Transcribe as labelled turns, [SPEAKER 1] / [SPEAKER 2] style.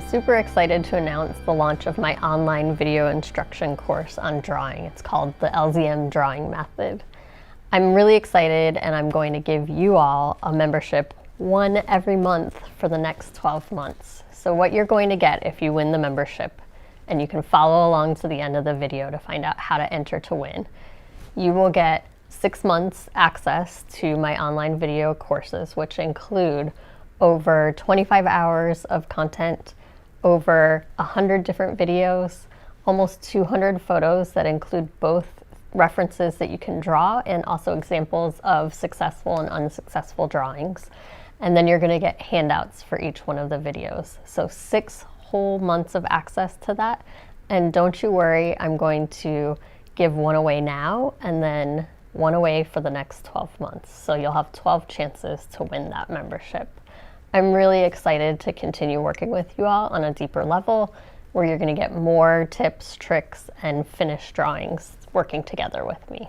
[SPEAKER 1] super excited to announce the launch of my online video instruction course on drawing. It's called the LZM Drawing Method. I'm really excited, and I'm going to give you all a membership, one every month for the next 12 months. So what you're going to get if you win the membership, and you can follow along to the end of the video to find out how to enter to win, you will get 6 months access to my online video courses, which include over 25 hours of content, over 100 different videos, almost 200 photos that include both references that you can draw and also examples of successful and unsuccessful drawings. And then you're going to get handouts for each one of the videos. So 6 whole months of access to that. And don't you worry, I'm going to give one away now and then one away for the next 12 months. So you'll have 12 chances to win that membership. I'm really excited to continue working with you all on a deeper level, where you're going to get more tips, tricks, and finished drawings working together with me.